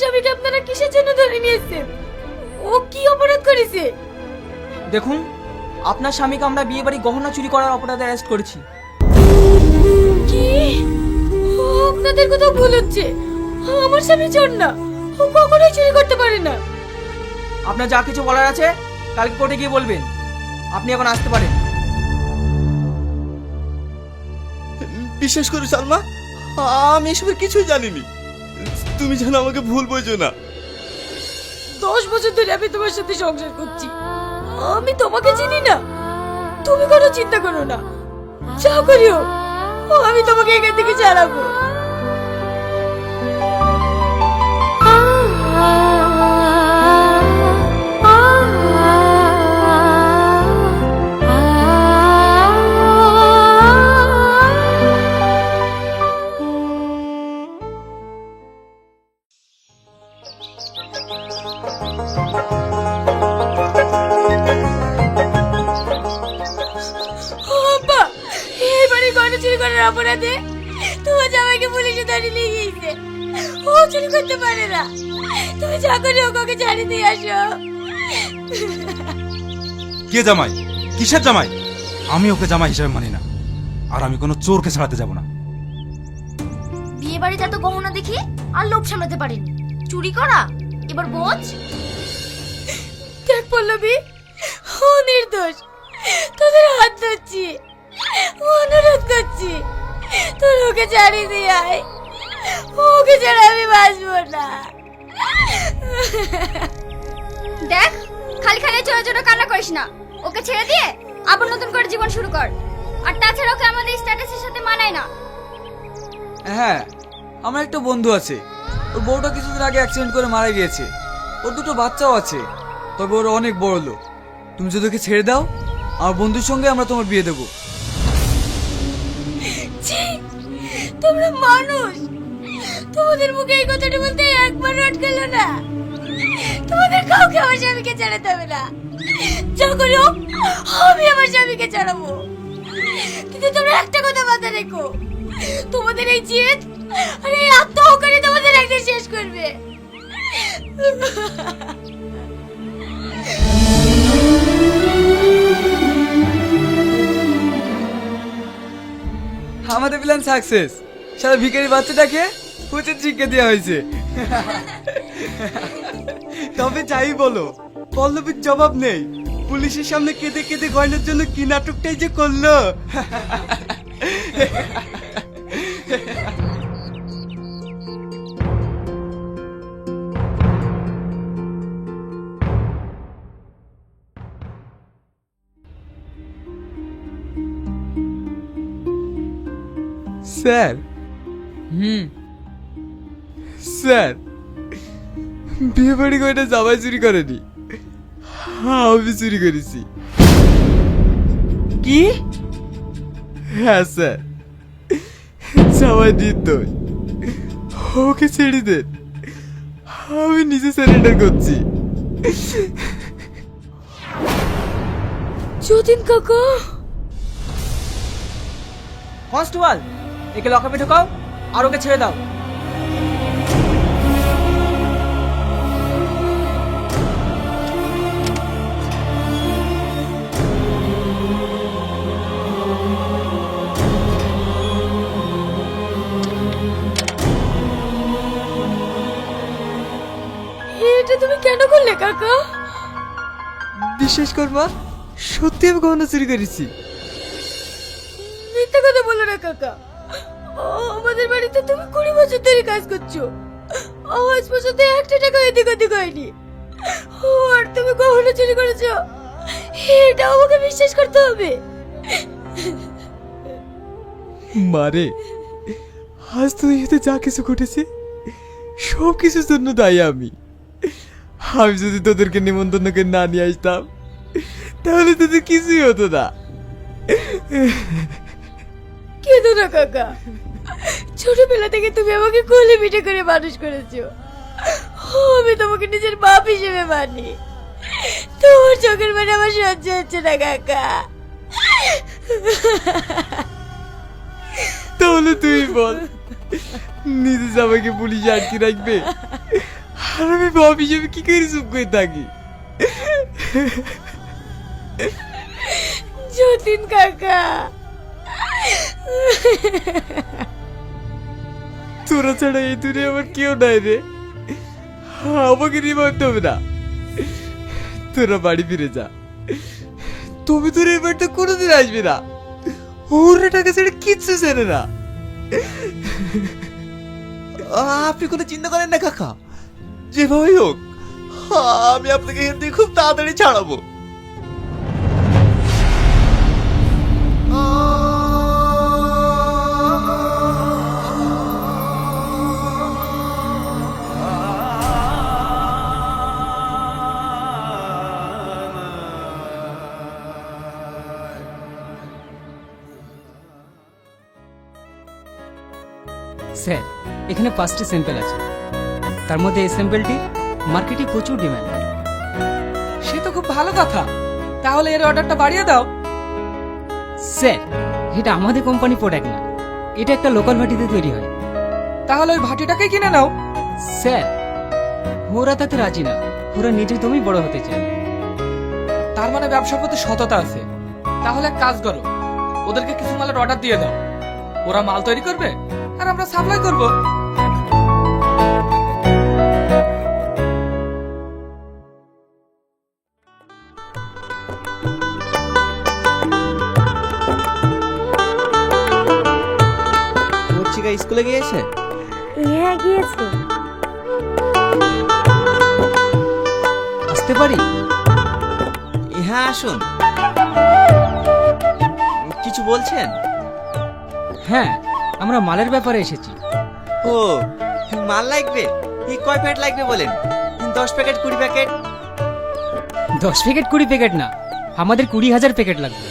স্বামীকে আপনারা কিসের জন্য ধরে নিয়েছেন? ও কি অপরাধ করেছে? দেখুন, আপনার স্বামীকে আমরা বিয়ে বাড়ি গহনা চুরি করার অপরাধে অ্যারেস্ট করেছি। কি? ও আপনাদের কোথাও ভুল হচ্ছে। আমার স্বামী চোর না, ও কখনোই চুরি করতে পারে না। আপনার যা কিছু বলার আছে কালকে কোর্টে গিয়ে বলবেন। আপনি এখন আসতে পারেন। বিশ্বাস করো সালমা, আমি এসবের কিছুই জানিনি। তুমি যেন আমাকে ভুল বোঝো না। 10 বছর ধরে আমি তোমার সাথে সংসার করছি, আমি তোমাকে চিনি না? তুমি কোনো চিন্তা করো না, যা করিও আমি তোমাকে এখান থেকে ছাড়াবো। আব্বা, এই বাড়ি গয়না চুরি করার অপরাধে তোমার জামাইকে পুলিশে ধরে নিয়ে গিয়েছে। ও চুরি করতে পারে না। তুমি যা করে ওকে ছাড়ি দিয়ে আসো। কে জামাই? কিসের জামাই? আমি ওকে জামাই হিসেবে মানি না, আর আমি কোনো চোরকে ছাড়াতে যাব না। বিয়ে বাড়িতে এত গহনা দেখি আর লোভ সামলাতে পারিনি, চুরি করা এবার বোঝ। দেখ পল্লবী, ও নির্দোষ। তোদের হাত ধরছি, অনুরোধ করছি, তোর ওকে ছাড়ি দিয়ে আয়। ওকে ছাড়া আমি বাঁচবো না। দেখ, খালি খালি চোরা চোরা কান্না করিস না, ওকে ছেড়ে দিয়ে আবার নতুন করে জীবন শুরু কর। আর তাছাড়া ওকে আমাদের স্ট্যাটাসের সাথে মানায় না। হ্যাঁ, আমার একটা বন্ধু আছে, ওর বউটা কিছুদিন আগে অ্যাক্সিডেন্ট করে মারা গিয়েছে। ওর দুটো বাচ্চাও আছে, তবে ওর অনেক বড় লোক। তুমি যদি ওকে ছেড়ে দাও, আমার বন্ধুর সঙ্গে আমরা তোমার বিয়ে দেবো। ছি, তোমরা মানুষ, তোমাদের মুখে এই কথাটা বলতে একবার আটকালো না। তোমাদের কাউকে আমার স্বামীকে ছাড়াতে হবে না। যা করো আমি আমার স্বামীকে ছাড়াবো। কিন্তু তোমরা একটা কথা মাথায় রেখো, তোমাদের এই জেদ আর এই আত্মহকারী তোমাদের একদিন শেষ করবে। আমাদের প্ল্যান সাকসেস। সারা ভিখারি বাচ্চাটাকে উচিত শিক্ষা দেওয়া হয়েছে। তবে যাই বলো, পল্লবীর জবাব নেই। পুলিশের সামনে কেঁদে কেঁদে গয়নার জন্য কি নাটকটাই যে করলো। স্যার, স্যার, বিয়ে বাড়ি গয়না জামাই চুরি করেনি, আমি চুরি করেছি। কি? হ্যাঁ স্যার, জামাই নির্দোষ, ওকে ছেড়ে দেন, আমি নিজে সারেন্ডার করছি। যতীন কাকা, কনস্টেবল, একে লকআপে ঢোকাও আর ওকে ছেড়ে দাও। এটা তুমি কেন করলে কাকা? বিশ্বাস কর মা, সত্যি আমি গহনা চুরি করেছি। মিথ্যা কথা বলো না কাকা। আমাদের বাড়িতে তুমি 20 বছর ধরে কাজ করছো, আজ পর্যন্ত একটা টাকা এদিক ওদিক হয়নি। আর তুমি গহনা চুরি করেছো, এটা আমাকে বিশ্বাস করতে হবে। মারে, আজ তুই এতে যা কিছু ঘটেছে সব কিছুর জন্য দায়ী আমি। আমি যদি তোদেরকে নিমন্ত্রণ করে না নিয়ে আসতাম, তাহলে তোদের কিছুই হতো না। কেঁদো না কাকা, ছোটবেলা থেকে তুমি আমাকে কোলে পিঠে করে মানুষ করেছো, আমি তোমাকে নিজের বাপ হিসেবে মানি। তোমার চোখের মানে আমার সহ্য হচ্ছে না কাকা। তাহলে তুই বল, নিজে জামাইকে পুলিশ আটকে রাখবে আর আমি ভাবি যে আমি কি করে চুপ করে থাকি। যতীন কাকা, তোরা ছাড়া এই দূরে আমার কেউ নাই রে, আমাকে নিয়ে ভাবতে হবে না। তোরা বাড়ি ফিরে যা, তুমি তোর এই বাড়িতে কোনোদিন আসবে না। ওরা টাকা ছেড়ে কিচ্ছু জানে না। আপনি কোনো চিন্তা করেন না কাকা, যেভাবেই হোক আমি আপনাকে এখান থেকে খুব তাড়াতাড়ি ছাড়াবো। স্যার, এখানে 5টি স্যাম্পল আছে, তার মধ্যে এই স্যাম্পলটি মার্কেটে প্রচুর ডিমান্ড। সে তো খুব ভালো কথা, তাহলে এর অর্ডারটা বাড়িয়ে দাও। স্যার, এটা আমাদের কোম্পানি প্রোডাক্ট না, এটা একটা লোকাল ভাটিতে তৈরি হয়। তাহলে ওই ভাটিটাকে কিনে নাও। স্যার, ওরা তাতে রাজি না, ওরা নিজের দমই বড় হতে চায়। তার মানে ব্যবসার প্রতি সততা আছে। তাহলে এক কাজ করো, ওদেরকে কিছু মালের অর্ডার দিয়ে দাও, ওরা মাল তৈরি করবে আর আমরা সাপ্লাই করব। মর্চিকা স্কুলে গিয়েছে? হ্যাঁ গিয়েছে। আসতে পারি? হ্যাঁ আসুন। কিছু বলছেন? হ্যাঁ, আমরা মালের ব্যাপারে এসেছি। ও মাল লাগবে? কয় প্যাকেট লাগবে বলেন? 10 প্যাকেট, 20 প্যাকেট? 10 প্যাকেট 20 প্যাকেট না, আমাদের 20,000 প্যাকেট লাগবে।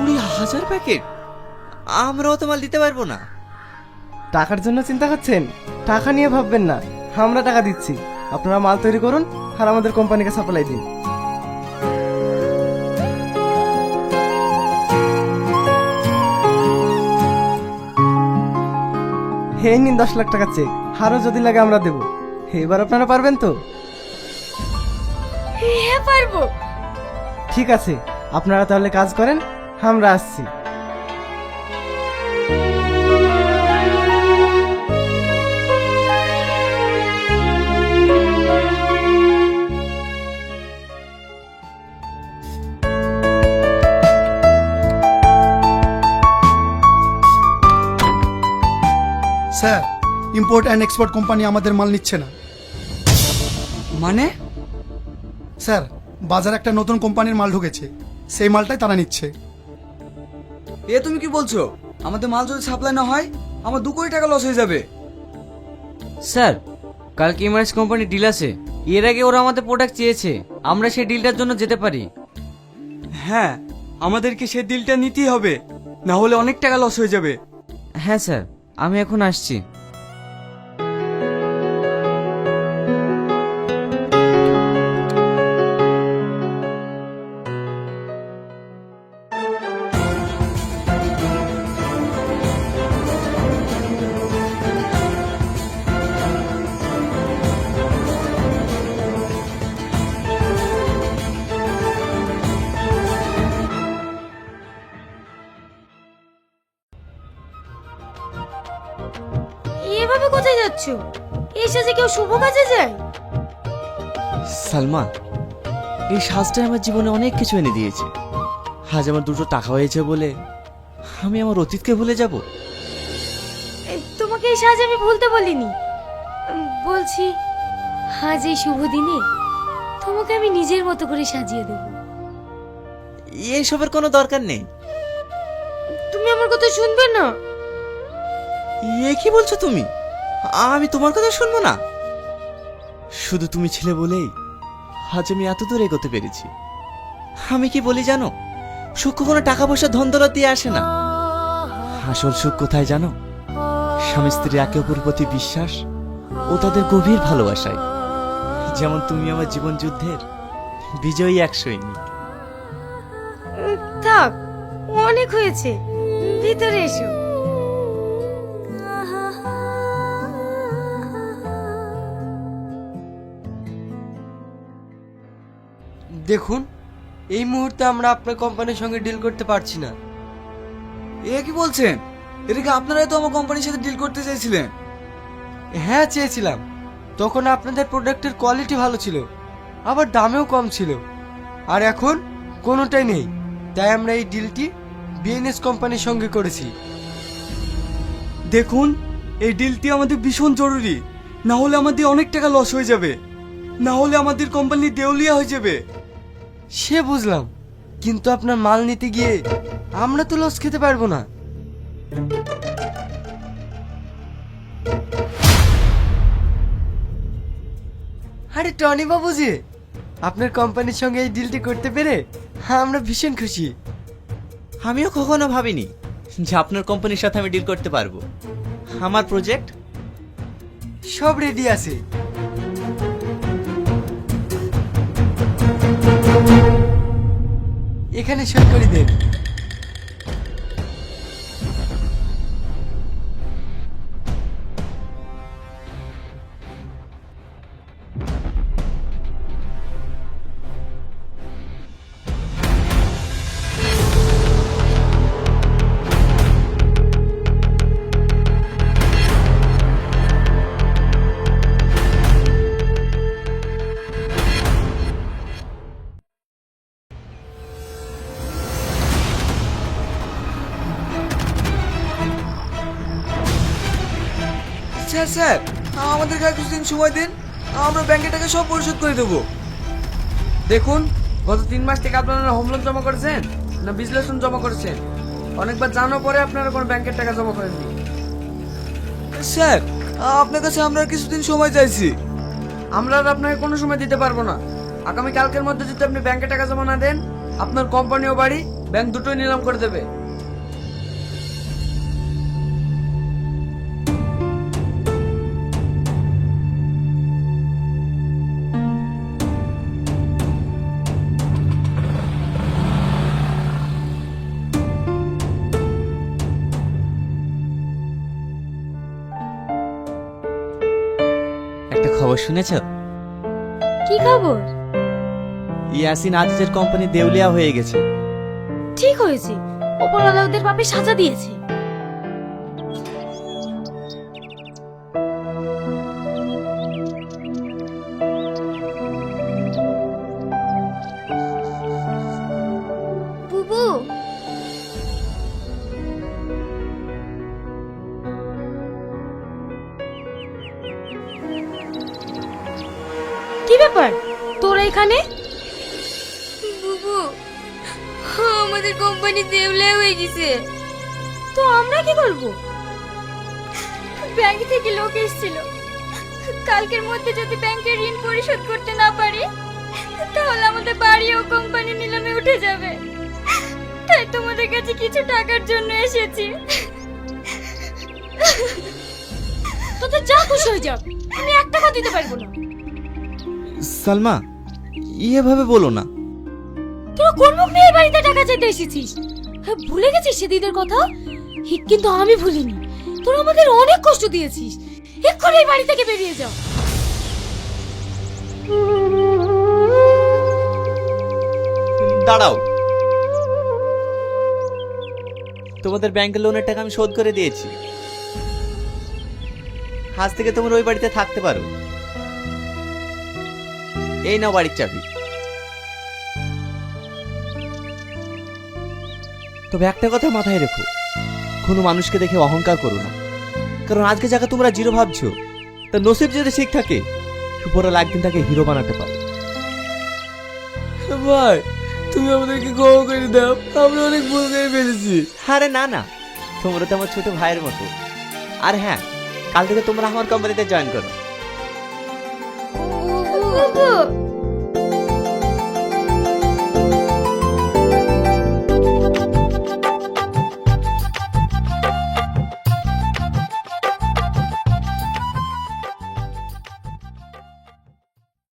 20,000 প্যাকেট? আমরাও তো মাল দিতে পারবো না। টাকার জন্য চিন্তা করছেন? টাকা নিয়ে ভাববেন না, আমরা টাকা দিচ্ছি, আপনারা মাল তৈরি করুন আর আমাদের কোম্পানিকে সাপ্লাই দিন। হে নিন 10 লাখ টাকা চেক, আরো যদি লাগে আমরা দেব। এবার আপনারা পারবেন তো? হ্যাঁ পারবো। ঠিক আছে, আপনারা তাহলে কাজ করেন, আমরা আসছি। Sir, import and export company আমাদের মাল নিচ্ছে না। মানে? স্যার, বাজারে একটা নতুন কোম্পানির মাল ঢুকেছে, সেই মালটাই তারা নিচ্ছে। এ তুমি কি বলছো? আমাদের মাল যদি সাপ্লাই না হয় আমার 2 কোটি টাকা লস হয়ে যাবে। স্যার, কালকে এমআরএস কোম্পানি ডিল আছে, এর আগে ওরা আমাদের প্রোডাক্ট চেয়েছে, আমরা সেই ডিলটার জন্য যেতে পারি। হ্যাঁ, আমাদেরকে সে ডিলটা নিতেই হবে, না হলে অনেক টাকা লস হয়ে যাবে। হ্যাঁ স্যার, আমি এখন আসছি। এভাবে কোথায় যাচ্ছ? এই সাজে কেউ শুভ কাজে যায়? সালমা, এই সাজটা আমার জীবনে অনেক কিছু এনে দিয়েছে। আজ আমার 2টো টাকা হয়েছে বলে আমি আমার অতীতকে ভুলে যাব? তোমাকে এই সাজ আমি ভুলতে বলিনি, বলছি আজ এই শুভ দিনে তোমাকে আমি নিজের মতো করে সাজিয়ে দেব। এসবের কোনো দরকার নেই। তুমি আমার কথা শুনবে না? এ কি বলছো তুমি? আমি তোমার কথা শুনবো না? শুধু তুমি ছিলে বলেই আজ আমি এত দূর এগোতে পেরেছি। আমি কি বলি জানো, সুখ কোনো টাকা পয়সা ধন দৌলত দিয়ে আসে না। আসল সুখ কোথায় জানো? স্বামী স্ত্রী একে অপরের প্রতি বিশ্বাস ও তাদের গভীর ভালোবাসায়। যেমন তুমি আমার জীবন যুদ্ধের বিজয়ী এক সৈনিক। থাক, অনেক হয়েছে, ভিতরে এসো। দেখুন, এই মুহূর্তে আমরা আপনার কোম্পানির সঙ্গে ডিল করতে পারছি না। এ কি বলছেন? এটা কি আপনারাই তো আমার কোম্পানির সাথে ডিল করতে চাইছিলেন? হ্যাঁ, চেয়েছিলাম। তখন আপনাদের প্রোডাক্টের কোয়ালিটি ভালো ছিল, আবার দামেও কম ছিল। আর এখন কোনোটাই নেই, তাই আমরা এই ডিলটি বিএনএস কোম্পানির সঙ্গে করেছি। দেখুন, এই ডিলটি আমাদের ভীষণ জরুরি, না হলে আমাদের অনেক টাকা লস হয়ে যাবে, না হলে আমাদের কোম্পানি দেউলিয়া হয়ে যাবে। সে বুঝলাম, কিন্তু আপনার মাল নিতে গিয়ে আমরা তো লস খেতে পারবো না। আরে টনি বাবু যে, আপনার কোম্পানির সঙ্গে এই ডিলটি করতে পেরে আমরা ভীষণ খুশি। আমিও কখনো ভাবিনি যে আপনার কোম্পানির সাথে আমি ডিল করতে পারবো। আমার প্রজেক্ট সব রেডি আছে। এখানে সই করে দেন। স্যার স্যার, আমাদেরকে আর কিছুদিন সময় দিন, আমরা ব্যাংকের টাকা সব পরিশোধ করে দেবো। দেখুন, গত 3 মাস থেকে আপনারা হোম লোন জমা করেছেন না বিশ্লেষণ জমা করেছেন? অনেকবার জানার পরে আপনারা কোনো ব্যাংকের টাকা জমা করেননি। স্যার, আপনার কাছে আমরা আর কিছুদিন সময় চাইছি। আমরা আর আপনাকে কোনো সময় দিতে পারবো না। আগামী কালকের মধ্যে যদি আপনি ব্যাংকে টাকা জমা না দেন, আপনার কোম্পানি ও বাড়ি ব্যাংক দুটোই নিলাম করে দেবে। একটা খবর শুনেছ? কি খবর? ইয়াসিন আজিজের কোম্পানি দেউলিয়া হয়ে গেছে। ঠিক হয়েছে, ওপরওয়ালা ওদের পাপে সাজা দিয়েছে। বুবু, কি ব্যাপার তোরা এখানে? বুবু, আমাদের কোম্পানি দেউলিয়া হয়ে গেছে। তো আমরা কি করব? ব্যাংক থেকে লোক এসেছিল, কালকের মধ্যে যদি ব্যাংকের ঋণ পরিশোধ করতে না পারি তাহলে আমাদের বাড়ি ও কোম্পানি নিলামে উঠে যাবে। তাই তোমাদের কাছে কিছু টাকার জন্য এসেছি। তোদের যা খুশি হয়ে যাও, আমি 1 টাকা দিতে পারবো না। সালমা, এভাবে বলো না। তোরা কোন মুখ নিয়ে এই বাড়িতে টাকা চাইতে এসেছিস? হ্যাঁ, ভুলে গেছিস সেদিনের কথা? কিন্তু আমি ভুলিনি। তোরা আমাদের অনেক কষ্ট দিয়েছিস। এক্ষুনি এই বাড়ি থেকে বেরিয়ে যাও। দাঁড়াও, তোমাদের ব্যাংকের লোনের টাকা আমি শোধ করে দিয়েছি। আজ থেকে তোমরা ওই বাড়িতে থাকতে পারো। এই নাও বাড়ির চাবি। তবে একটা কথা মাথায় রেখো, কোনো মানুষকে দেখে অহংকার করো না, কারণ আজকে যাকে তোমরা জিরো ভাবছো তার নসিব যদি ঠিক থাকে, উপরওয়ালা একদিন তাকে হিরো বানাতে পারে। ভাই, তুমি আমাদেরকে ক্ষমা করে দাও, আমরা অনেক ভুল করে ফেলেছি। আরে না না, তোমরা তো আমার ছোট ভাইয়ের মতো। আর হ্যাঁ, কাল থেকে তোমরা আমার কোম্পানিতে জয়েন করো। বুবু,